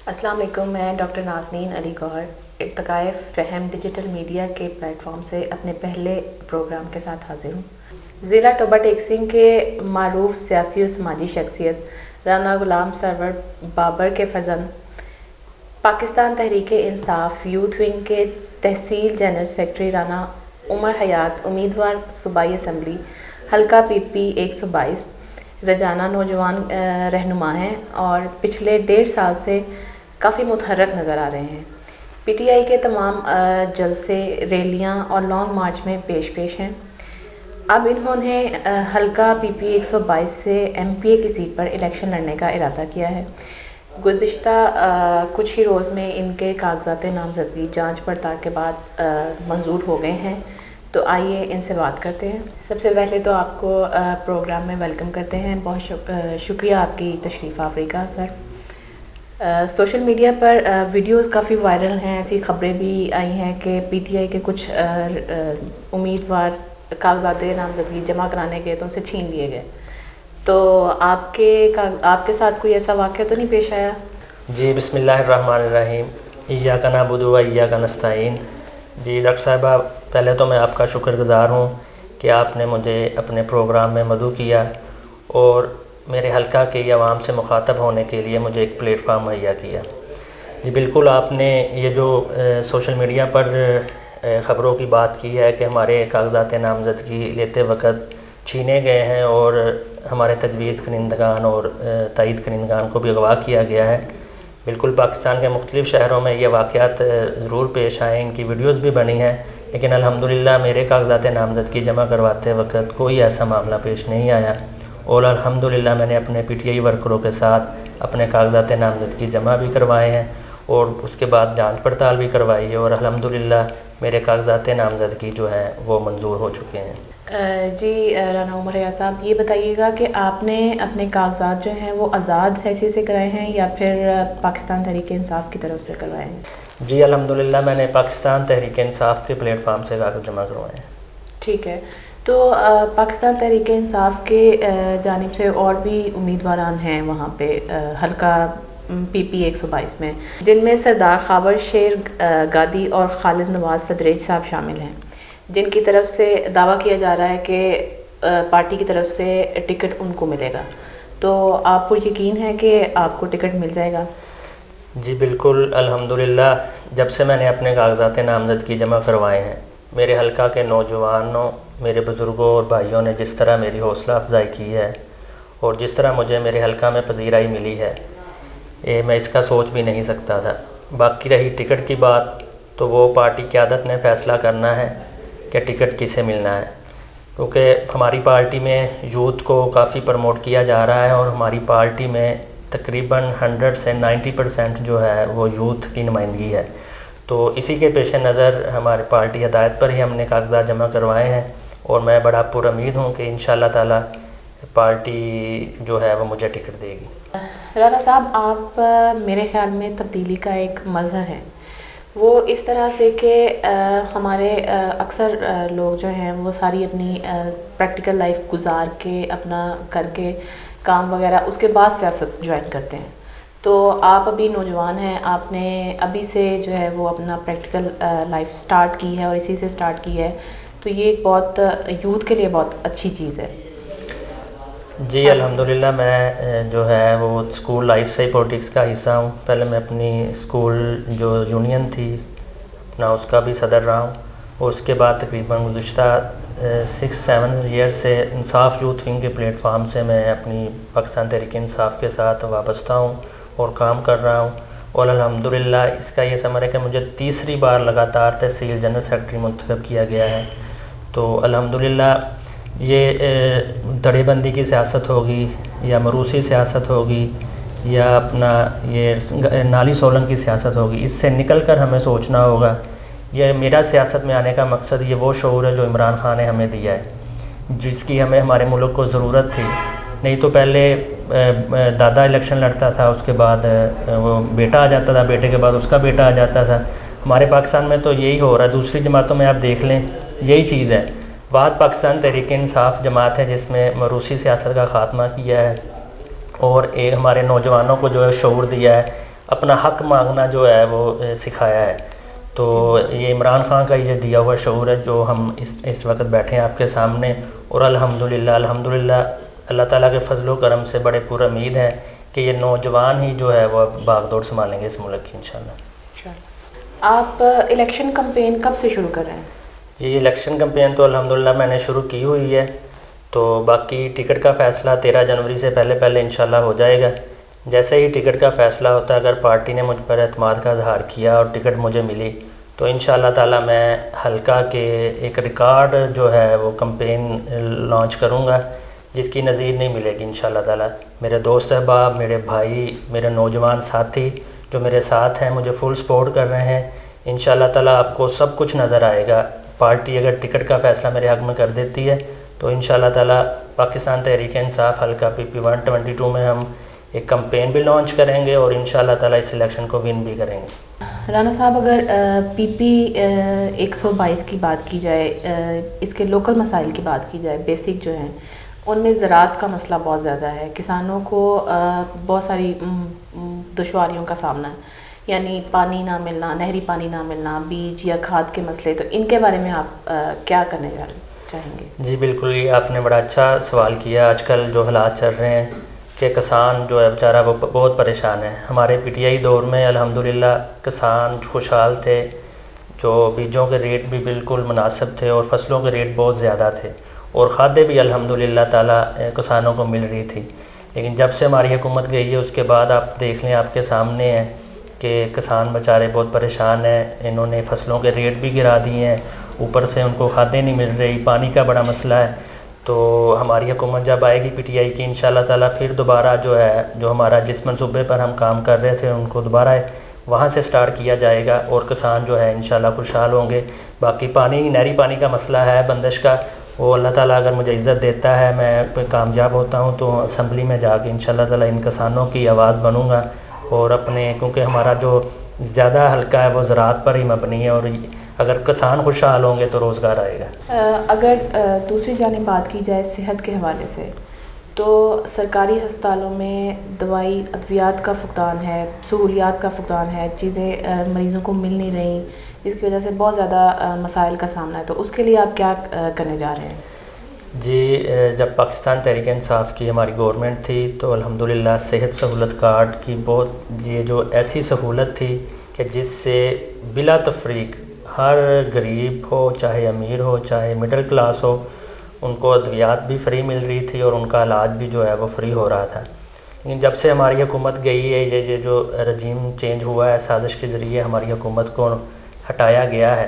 السلام علیکم، میں ڈاکٹر نازنین علی گوہر ارتقائے فہم ڈیجیٹل میڈیا کے پلیٹ فارم سے اپنے پہلے پروگرام کے ساتھ حاضر ہوں۔ ضلع ٹوبہ ٹیک سنگھ کے معروف سیاسی و سماجی شخصیت رانا غلام سرور بابر کے فرزند، پاکستان تحریک انصاف یوتھ ونگ کے تحصیل جنرل سیکرٹری رانا عمر حیات امیدوار صوبائی اسمبلی حلقہ پی پی 122 رجانہ نوجوان رہنما ہیں اور پچھلے 1.5 سال سے کافی متحرک نظر آ رہے ہیں۔ پی ٹی آئی کے تمام جلسے، ریلیاں اور لانگ مارچ میں پیش ہیں۔ اب انہوں نے حلقہ پی پی 122 سے ایم پی اے کی سیٹ پر الیکشن لڑنے کا ارادہ کیا ہے۔ گزشتہ کچھ ہی روز میں ان کے کاغذات نامزدگی جانچ پڑتال کے بعد منظور ہو گئے ہیں، تو آئیے ان سے بات کرتے ہیں۔ سب سے پہلے تو آپ کو پروگرام میں ویلکم کرتے ہیں، بہت شکریہ آپ کی تشریف آوری کا سر۔ سوشل میڈیا پر ویڈیوز کافی وائرل ہیں، ایسی خبریں بھی آئی ہیں کہ پی ٹی آئی کے کچھ امیدوار کاغذات نامزدگی جمع کرانے گئے تو ان سے چھین لیے گئے، تو آپ کے ساتھ کوئی ایسا واقعہ تو نہیں پیش آیا؟ جی بسم اللہ الرحمن الرحیم، ایاک نعبد و ایاک نستعین۔ جی ڈاکٹر صاحبہ، پہلے تو میں آپ کا شکر گزار ہوں کہ آپ نے مجھے اپنے پروگرام میں مدعو کیا اور میرے حلقہ کے عوام سے مخاطب ہونے کے لیے مجھے ایک پلیٹ فارم مہیا کیا۔ جی بالکل، آپ نے یہ جو سوشل میڈیا پر خبروں کی بات کی ہے کہ ہمارے کاغذات نامزدگی لیتے وقت چھینے گئے ہیں اور ہمارے تجویز کنندگان اور تائید کنندگان کو بھی اغوا کیا گیا ہے۔ بالکل، پاکستان کے مختلف شہروں میں یہ واقعات ضرور پیش آئے، ان کی ویڈیوز بھی بنی ہیں، لیکن الحمدللہ میرے کاغذات نامزدگی جمع کرواتے وقت کوئی ایسا معاملہ پیش نہیں آیا، اور الحمدللہ میں نے اپنے پی ٹی آئی ورکروں کے ساتھ اپنے کاغذات نامزدگی جمع بھی کروائے ہیں اور اس کے بعد جانچ پڑتال بھی کروائی ہے، اور الحمدللہ میرے کاغذات نامزدگی جو ہیں وہ منظور ہو چکے ہیں۔ جی رانا عمر حیات صاحب، یہ بتائیے گا کہ آپ نے اپنے کاغذات جو ہیں وہ آزاد حیثیت سے کرائے ہیں یا پھر پاکستان تحریک انصاف کی طرف سے کروائے ہیں؟ جی الحمدللہ میں نے پاکستان تحریک انصاف کے پلیٹ فارم سے کاغذ جمع کروائے ہیں۔ ٹھیک ہے، تو پاکستان تحریک انصاف کے جانب سے اور بھی امیدواران ہیں وہاں پہ حلقہ پی پی 122 میں، جن میں سردار خاور شیر گادی اور خالد نواز صدریچ صاحب شامل ہیں، جن کی طرف سے دعویٰ کیا جا رہا ہے کہ پارٹی کی طرف سے ٹکٹ ان کو ملے گا، تو آپ کو یقین ہے کہ آپ کو ٹکٹ مل جائے گا؟ جی بالکل، الحمدللہ جب سے میں نے اپنے کاغذات نامزدگی جمع کروائے ہیں، میرے حلقہ کے نوجوانوں، میرے بزرگوں اور بھائیوں نے جس طرح میری حوصلہ افزائی کی ہے اور جس طرح مجھے میرے حلقہ میں پذیرائی ملی ہے، میں اس کا سوچ بھی نہیں سکتا تھا۔ باقی رہی ٹکٹ کی بات، تو وہ پارٹی قیادت نے فیصلہ کرنا ہے کہ ٹکٹ کسے ملنا ہے، کیونکہ ہماری پارٹی میں یوتھ کو کافی پروموٹ کیا جا رہا ہے اور ہماری پارٹی میں تقریباً 100 سے 90% جو ہے وہ یوتھ کی نمائندگی ہے، تو اسی کے پیش نظر ہماری پارٹی ہدایت پر ہی ہم نے کاغذات جمع کروائے ہیں، اور میں بڑا پر امید ہوں کہ انشاءاللہ تعالی پارٹی جو ہے وہ مجھے ٹکٹ دے گی۔ رانا صاحب، آپ میرے خیال میں تبدیلی کا ایک مظہر ہیں، وہ اس طرح سے کہ ہمارے اکثر لوگ جو ہیں وہ ساری اپنی پریکٹیکل لائف گزار کے اپنا کر کے کام وغیرہ اس کے بعد سیاست جوائن کرتے ہیں، تو آپ ابھی نوجوان ہیں، آپ نے ابھی سے جو ہے وہ اپنا پریکٹیکل لائف سٹارٹ کی ہے اور اسی سے سٹارٹ کی ہے، تو یہ ایک بہت یوتھ کے لیے بہت اچھی چیز ہے۔ جی الحمدللہ میں جو ہے وہ اسکول لائف سے ہی پولیٹکس کا حصہ ہوں۔ پہلے میں اپنی اسکول جو یونین تھی اپنا اس کا بھی صدر رہا ہوں، اور اس کے بعد تقریباً گزشتہ 6-7 ایئر سے انصاف یوتھ ونگ کے پلیٹ فارم سے میں اپنی پاکستان تحریک انصاف کے ساتھ وابستہ ہوں اور کام کر رہا ہوں، اور الحمدللہ اس کا یہ ثمر ہے کہ مجھے تیسری بار لگاتار تحصیل جنرل سیکرٹری منتخب کیا گیا ہے۔ تو الحمدللہ یہ دڑے بندی کی سیاست ہوگی یا مروسی سیاست ہوگی یا اپنا یہ نالی سولنگ کی سیاست ہوگی، اس سے نکل کر ہمیں سوچنا ہوگا۔ یہ میرا سیاست میں آنے کا مقصد یہ وہ شعور ہے جو عمران خان نے ہمیں دیا ہے، جس کی ہمیں ہمارے ملک کو ضرورت تھی۔ نہیں تو پہلے دادا الیکشن لڑتا تھا، اس کے بعد وہ بیٹا آ جاتا تھا، بیٹے کے بعد اس کا بیٹا آ جاتا تھا۔ ہمارے پاکستان میں تو یہی ہو رہا ہے، دوسری جماعتوں میں آپ دیکھ لیں یہی چیز ہے۔ بعد پاکستان تحریک انصاف جماعت ہے جس میں مروسی سیاست کا خاتمہ کیا ہے اور ایک ہمارے نوجوانوں کو جو ہے شعور دیا ہے، اپنا حق مانگنا جو ہے وہ سکھایا ہے. تو یہ عمران خان کا یہ دیا ہوا شعور ہے جو ہم اس وقت بیٹھے ہیں آپ کے سامنے. اور الحمدللہ اللہ تعالیٰ کے فضل و کرم سے بڑے پر امید ہے کہ یہ نوجوان ہی جو ہے وہ باغ دوڑ سنبھالیں گے اس ملک کی انشاءاللہ. آپ الیکشن کمپین کب سے شروع کر رہے ہیں؟ یہ الیکشن کمپین تو الحمدللہ میں نے شروع کی ہوئی ہے. تو باقی ٹکٹ کا فیصلہ 13 جنوری سے پہلے انشاءاللہ ہو جائے گا. جیسے ہی ٹکٹ کا فیصلہ ہوتا ہے، اگر پارٹی نے مجھ پر اعتماد کا اظہار کیا اور ٹکٹ مجھے ملی تو انشاءاللہ تعالی میں حلقہ کے ایک ریکارڈ جو ہے وہ کمپین لانچ کروں گا جس کی نظیر نہیں ملے گی انشاءاللہ تعالی. میرے دوست احباب، میرے بھائی، میرے نوجوان ساتھی جو میرے ساتھ ہیں مجھے فل سپورٹ کر رہے ہیں. انشاءاللہ تعالی آپ کو سب کچھ نظر آئے گا. پارٹی اگر ٹکٹ کا فیصلہ میرے حق میں کر دیتی ہے تو انشاءاللہ تعالی پاکستان تحریک انصاف حلقہ PP 122 میں ہم ایک کمپین بھی لانچ کریں گے اور انشاءاللہ تعالی اس الیکشن کو ون بھی کریں گے. رانا صاحب، اگر PP 122 کی بات کی جائے، اس کے لوکل مسائل کی بات کی جائے، بیسک جو ہیں ان میں زراعت کا مسئلہ بہت زیادہ ہے. کسانوں کو بہت ساری دشواریوں کا سامنا ہے، یعنی پانی نہ ملنا، نہری پانی نہ ملنا، بیج یا کھاد کے مسئلے. تو ان کے بارے میں آپ کیا کرنے چاہیں گے؟ جی بالکل، یہ آپ نے بڑا اچھا سوال کیا. آج کل جو حالات چل رہے ہیں کہ کسان جو ہے بیچارہ وہ بہت پریشان ہے. ہمارے PTI دور میں الحمدللہ کسان خوشحال تھے، جو بیجوں کے ریٹ بھی بالکل مناسب تھے اور فصلوں کے ریٹ بہت زیادہ تھے اور کھادیں بھی الحمدللہ تعالی کسانوں کو مل رہی تھی. لیکن جب سے ہماری حکومت گئی ہے اس کے بعد آپ دیکھ لیں، آپ کے سامنے ہے کہ کسان بیچارے بہت پریشان ہیں. انہوں نے فصلوں کے ریٹ بھی گرا دیے ہیں، اوپر سے ان کو کھادیں نہیں مل رہی، پانی کا بڑا مسئلہ ہے. تو ہماری حکومت جب آئے گی PTI کی انشاءاللہ تعالی پھر دوبارہ جو ہے جو ہمارا جس منصوبے پر ہم کام کر رہے تھے ان کو دوبارہ وہاں سے سٹارٹ کیا جائے گا اور کسان جو ہے انشاءاللہ خوشحال ہوں گے. باقی پانی، نہری پانی کا مسئلہ ہے بندش کا، وہ اللہ تعالیٰ اگر مجھے عزت دیتا ہے، میں کامیاب ہوتا ہوں تو اسمبلی میں جا کے انشاءاللہ تعالیٰ ان کسانوں کی آواز بنوں گا. اور اپنے کیونکہ ہمارا جو زیادہ حلقہ ہے وہ زراعت پر ہی مبنی ہے اور اگر کسان خوشحال ہوں گے تو روزگار آئے گا. اگر دوسری جانب بات کی جائے صحت کے حوالے سے، تو سرکاری ہسپتالوں میں دوائی ادویات کا فقدان ہے، سہولیات کا فقدان ہے، چیزیں مریضوں کو مل نہیں رہی، جس کی وجہ سے بہت زیادہ مسائل کا سامنا ہے. تو اس کے لیے آپ کیا کرنے جا رہے ہیں؟ جی جب پاکستان تحریک انصاف کی ہماری گورنمنٹ تھی تو الحمدللہ صحت سہولت کارڈ کی بہت یہ جو ایسی سہولت تھی کہ جس سے بلا تفریق ہر غریب ہو، چاہے امیر ہو، چاہے مڈل کلاس ہو، ان کو ادویات بھی فری مل رہی تھی اور ان کا علاج بھی جو ہے وہ فری ہو رہا تھا. لیکن جب سے ہماری حکومت گئی ہے، یہ جو رجیم چینج ہوا ہے، سازش کے ذریعے ہماری حکومت کو ہٹایا گیا ہے،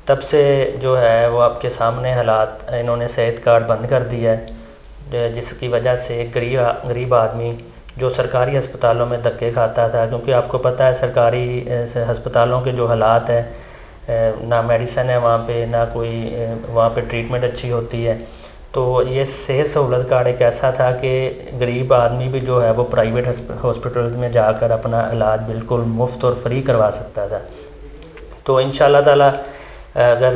تب سے جو ہے وہ آپ کے سامنے حالات، انہوں نے صحت کارڈ بند کر دیا ہے جس کی وجہ سے غریب آدمی جو سرکاری ہسپتالوں میں دھکے کھاتا تھا، کیونکہ آپ کو پتہ ہے سرکاری ہسپتالوں کے جو حالات ہیں، نہ میڈیسن ہے وہاں پہ، نہ کوئی وہاں پہ ٹریٹمنٹ اچھی ہوتی ہے. تو یہ صحت سہولت کارڈ ایک ایسا تھا کہ غریب آدمی بھی جو ہے وہ پرائیویٹ ہاسپٹلز میں جا کر اپنا علاج بالکل مفت اور فری کروا سکتا تھا. تو انشاءاللہ تعالی اگر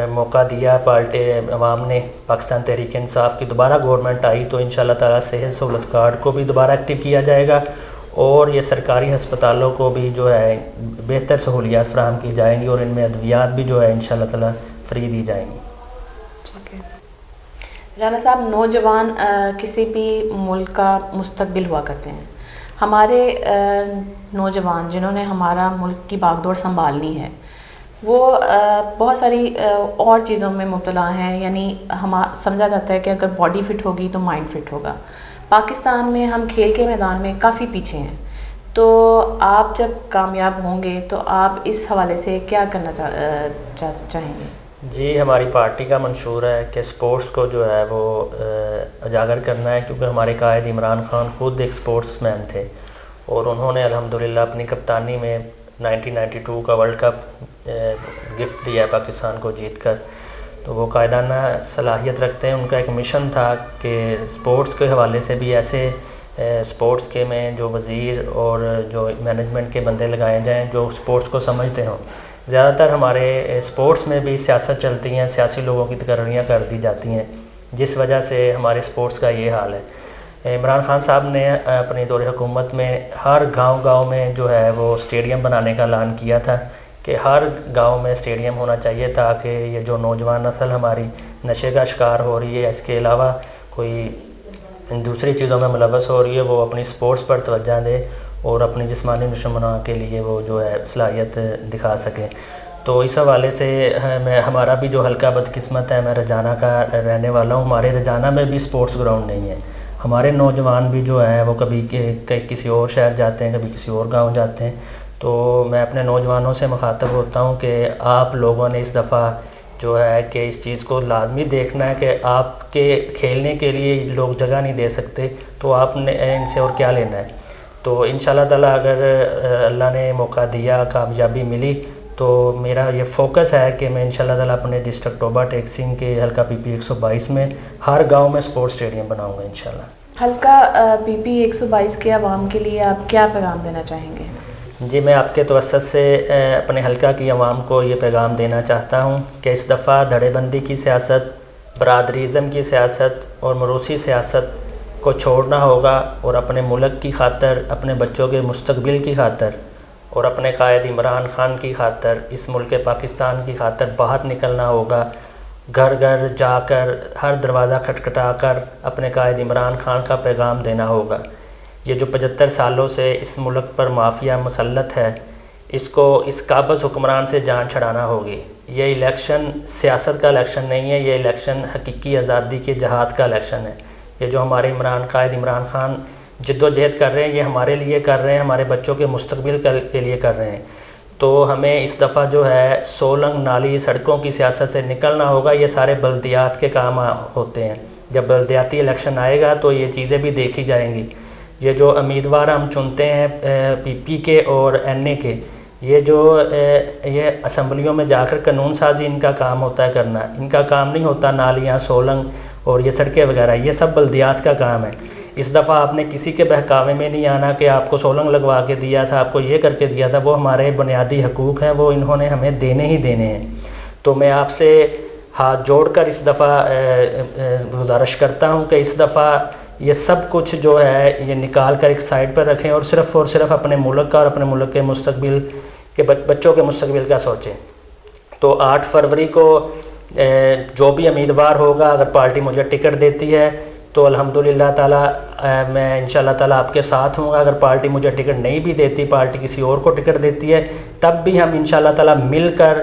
موقع دیا پارٹی عوام نے، پاکستان تحریک انصاف کی دوبارہ گورنمنٹ آئی تو انشاءاللہ تعالی صحت سہولت کارڈ کو بھی دوبارہ ایکٹیو کیا جائے گا اور یہ سرکاری ہسپتالوں کو بھی جو ہے بہتر سہولیات فراہم کی جائیں گی اور ان میں ادویات بھی جو ہے انشاءاللہ تعالی فری دی جائیں گی. رانا صاحب، نوجوان کسی بھی ملک کا مستقبل ہوا کرتے ہیں. ہمارے نوجوان جنہوں نے ہمارا ملک کی باغ دوڑ سنبھالنی ہے، وہ بہت ساری اور چیزوں میں مبتلا ہیں. یعنی سمجھا جاتا ہے کہ اگر باڈی فٹ ہوگی تو مائنڈ فٹ ہوگا. پاکستان میں ہم کھیل کے میدان میں کافی پیچھے ہیں. تو آپ جب کامیاب ہوں گے تو آپ اس حوالے سے کیا کرنا چاہیں گے؟ جی ہماری پارٹی کا منشور ہے کہ سپورٹس کو جو ہے وہ اجاگر کرنا ہے، کیونکہ ہمارے قائد عمران خان خود ایک سپورٹس مین تھے اور انہوں نے الحمدللہ اپنی کپتانی میں 1992 کا ورلڈ کپ گفٹ دیا ہے پاکستان کو جیت کر. تو وہ قائدانہ صلاحیت رکھتے ہیں. ان کا ایک مشن تھا کہ سپورٹس کے حوالے سے بھی ایسے سپورٹس کے میں جو وزیر اور جو مینجمنٹ کے بندے لگائے جائیں جو سپورٹس کو سمجھتے ہوں. زیادہ تر ہمارے سپورٹس میں بھی سیاست چلتی ہیں، سیاسی لوگوں کی تقرریاں کر دی جاتی ہیں، جس وجہ سے ہمارے سپورٹس کا یہ حال ہے. عمران خان صاحب نے اپنی دور حکومت میں ہر گاؤں میں جو ہے وہ اسٹیڈیم بنانے کا اعلان کیا تھا کہ ہر گاؤں میں اسٹیڈیم ہونا چاہیے تاکہ یہ جو نوجوان نسل ہماری نشے کا شکار ہو رہی ہے، اس کے علاوہ کوئی دوسری چیزوں میں ملوث ہو رہی ہے، وہ اپنی سپورٹس پر توجہ دے اور اپنی جسمانی نشوونما کے لیے وہ جو ہے صلاحیت دکھا سکیں۔ تو اس حوالے سے ہمارا بھی جو حلقہ بدقسمت ہے، میں رجانہ کا رہنے والا ہوں، ہمارے رجانہ میں بھی سپورٹس گراؤنڈ نہیں ہے۔ ہمارے نوجوان بھی جو ہیں وہ کبھی کسی اور شہر جاتے ہیں، کبھی کسی اور گاؤں جاتے ہیں۔ تو میں اپنے نوجوانوں سے مخاطب ہوتا ہوں کہ آپ لوگوں نے اس دفعہ جو ہے کہ اس چیز کو لازمی دیکھنا ہے کہ آپ کے کھیلنے کے لیے لوگ جگہ نہیں دے سکتے، تو آپ نے ان سے اور کیا لینا ہے۔ تو انشاءاللہ تعالیٰ اگر اللہ نے موقع دیا، کامیابی ملی، تو میرا یہ فوکس ہے کہ میں انشاءاللہ تعالیٰ اپنے ڈسٹرکٹ ٹوبہ ٹیک سنگھ کے حلقہ پی پی 122 میں ہر گاؤں میں سپورٹس اسٹیڈیم بناؤں گا انشاءاللہ۔ حلقہ پی پی 122 کے عوام کے لیے آپ کیا پیغام دینا چاہیں گے؟ جی، میں آپ کے توسط سے اپنے حلقہ کی عوام کو یہ پیغام دینا چاہتا ہوں کہ اس دفعہ دھڑے بندی کی سیاست، برادریزم کی سیاست اور موروثی سیاست کو چھوڑنا ہوگا اور اپنے ملک کی خاطر، اپنے بچوں کے مستقبل کی خاطر اور اپنے قائد عمران خان کی خاطر، اس ملک پاکستان کی خاطر باہر نکلنا ہوگا، گھر گھر جا کر، ہر دروازہ کھٹکھٹا کر اپنے قائد عمران خان کا پیغام دینا ہوگا۔ یہ جو 75 سالوں سے اس ملک پر مافیا مسلط ہے، اس کو اس قابض حکمران سے جان چھڑانا ہوگی۔ یہ الیکشن سیاست کا الیکشن نہیں ہے، یہ الیکشن حقیقی آزادی کے جہاد کا الیکشن ہے۔ یہ جو ہمارے قائد عمران خان جد و جہد کر رہے ہیں، یہ ہمارے لیے کر رہے ہیں، ہمارے بچوں کے مستقبل کے لیے کر رہے ہیں۔ تو ہمیں اس دفعہ جو ہے سولنگ نالی سڑکوں کی سیاست سے نکلنا ہوگا۔ یہ سارے بلدیات کے کام ہوتے ہیں، جب بلدیاتی الیکشن آئے گا تو یہ چیزیں بھی دیکھی جائیں گی۔ یہ جو امیدوار ہم چنتے ہیں پی پی کے اور این اے کے، یہ اسمبلیوں میں جا کر قانون سازی ان کا کام ہوتا ہے کرنا، ان کا کام نہیں ہوتا نالیاں، سولنگ اور یہ سڑکیں وغیرہ، یہ سب بلدیات کا کام ہے۔ اس دفعہ آپ نے کسی کے بہکاوے میں نہیں آنا کہ آپ کو سولنگ لگوا کے دیا تھا، آپ کو یہ کر کے دیا تھا۔ وہ ہمارے بنیادی حقوق ہیں، وہ انہوں نے ہمیں دینے ہی دینے ہیں۔ تو میں آپ سے ہاتھ جوڑ کر اس دفعہ گزارش کرتا ہوں کہ اس دفعہ یہ سب کچھ جو ہے یہ نکال کر ایک سائڈ پر رکھیں اور صرف اپنے ملک کا اور اپنے ملک کے مستقبل کے بچوں کے مستقبل کا سوچیں۔ تو 8 فروری کو جو بھی امیدوار ہوگا، اگر پارٹی مجھے ٹکٹ دیتی ہے تو الحمدللہ تعالیٰ میں انشاءاللہ تعالیٰ آپ کے ساتھ ہوں گا۔ اگر پارٹی مجھے ٹکٹ نہیں بھی دیتی، پارٹی کسی اور کو ٹکٹ دیتی ہے، تب بھی ہم انشاءاللہ تعالیٰ مل کر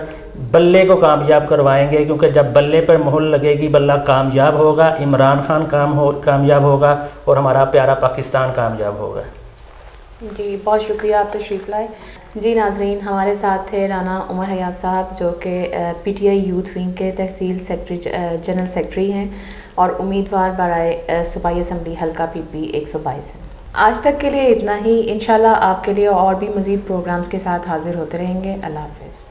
بلے کو کامیاب کروائیں گے، کیونکہ جب بلے پر مہر لگے گی، بلہ کامیاب ہوگا، عمران خان کامیاب ہوگا اور ہمارا پیارا پاکستان کامیاب ہوگا۔ جی، بہت شکریہ آپ تشریف لائے۔ جی ناظرین، ہمارے ساتھ تھے رانا عمر حیات صاحب، جو کہ P T I youth wing کے تحصیل جنرل سیکرٹری ہیں اور امیدوار برائے صوبائی اسمبلی حلقہ پی پی 122 ہیں۔ آج تک کے لیے اتنا ہی، انشاءاللہ آپ کے لیے اور بھی مزید پروگرامز کے ساتھ حاضر ہوتے رہیں گے۔ اللہ حافظ۔